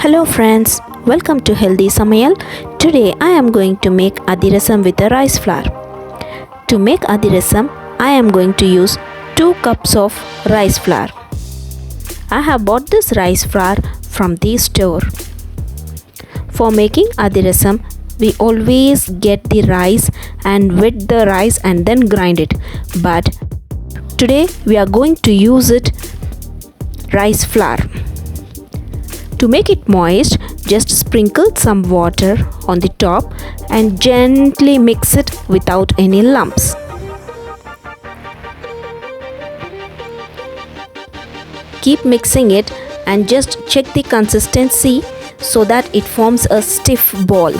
Hello friends, welcome to Healthy Samayal. Today I am going to make Adhirasam with a rice flour. To make Adirasam, I am going to use 2 cups of rice flour. I have bought this rice flour from the store. For making Adirasam, we always get the rice and wet the rice and then grind it. But today we are going to use it rice flour. To make it moist, just sprinkle some water on the top and gently mix it without any lumps. Keep mixing it and just check the consistency so that it forms a stiff ball.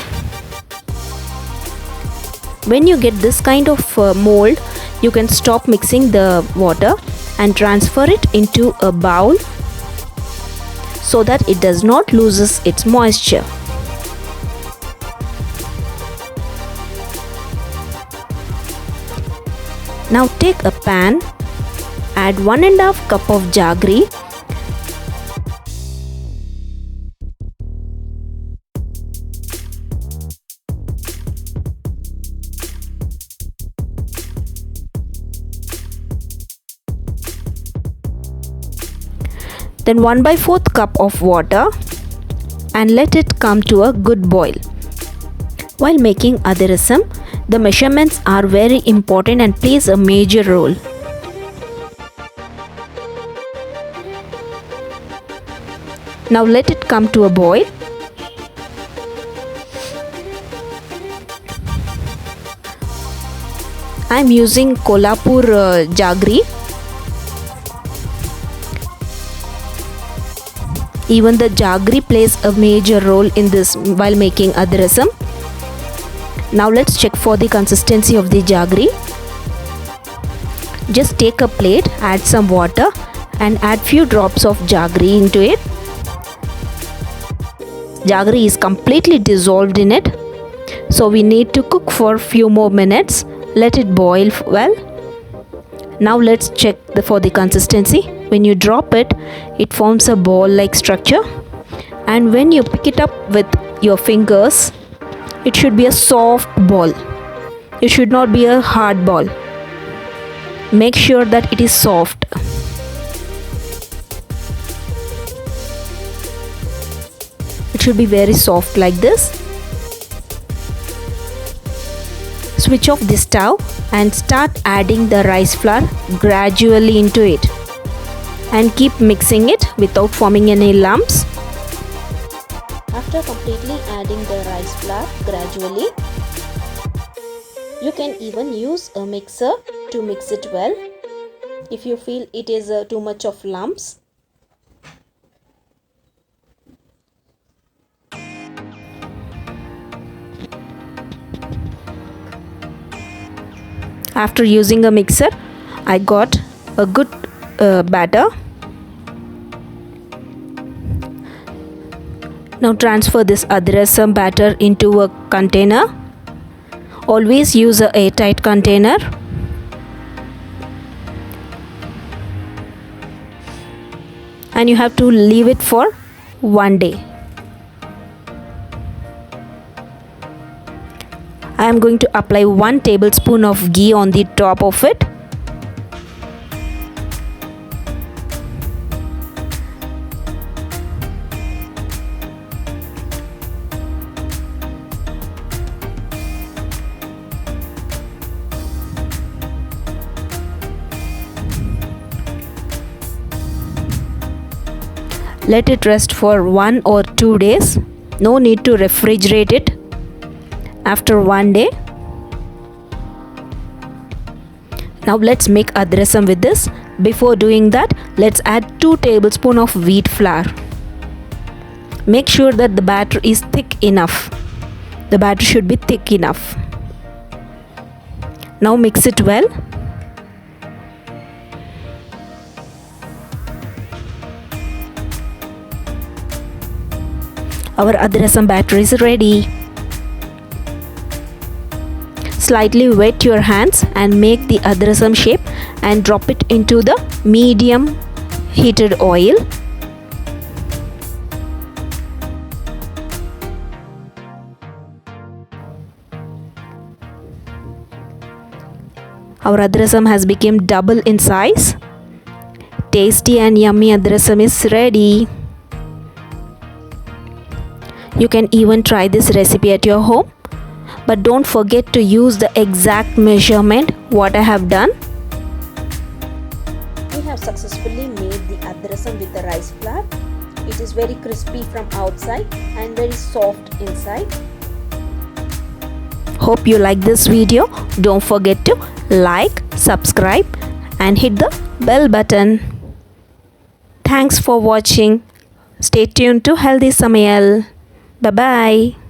When you get this kind of mold, you can stop mixing the water and transfer it into a bowl so that it does not loses its moisture. Now take a pan, add 1½ cup of jaggery, then 1/4 cup of water and let it come to a good boil. While making Adirasam, the measurements are very important and plays a major role. Now let it come to a boil. I am using Kolhapur jaggery. Even the jaggery plays a major role in this while making Adirasam. Now let's check for the consistency of the jaggery. Just take a plate, add some water and add few drops of jaggery into it. Jaggery is completely dissolved in it, so we need to cook for few more minutes. Let it boil well. Now let's check for the consistency. When you drop it, it forms a ball like structure, and when you pick it up with your fingers, it should be a soft ball. It should not be a hard ball. Make sure that it is soft. It should be very soft like this. Switch off the stove and start adding the rice flour gradually into it, and keep mixing it without forming any lumps. After completely adding the rice flour gradually, you can even use a mixer to mix it well if you feel it is too much of lumps. After using a mixer, I got a good batter. Now transfer this Adirasam batter into a container. Always use an airtight container. And you have to leave it for 1 day. I am going to apply 1 tablespoon of ghee on the top of it. Let it rest for 1 or 2 days. No need to refrigerate it. After 1 day, now let's make Adirasam with this. Before doing that, let's add 2 tablespoons of wheat flour. Make sure that the batter is thick enough. The batter should be thick enough. Now mix it well. Our Adirasam batter is ready. Slightly wet your hands and make the Adirasam shape and drop it into the medium heated oil. Our adirasam has become double in size. Tasty and yummy adirasam is ready. You can even try this recipe at your home. But don't forget to use the exact measurement what I have done. We have successfully made the adirasam with the rice flour. It is very crispy from outside and very soft inside. Hope you like this video. Don't forget to like, subscribe and hit the bell button. Thanks for watching. Stay tuned to Healthy Samayal. Bye bye.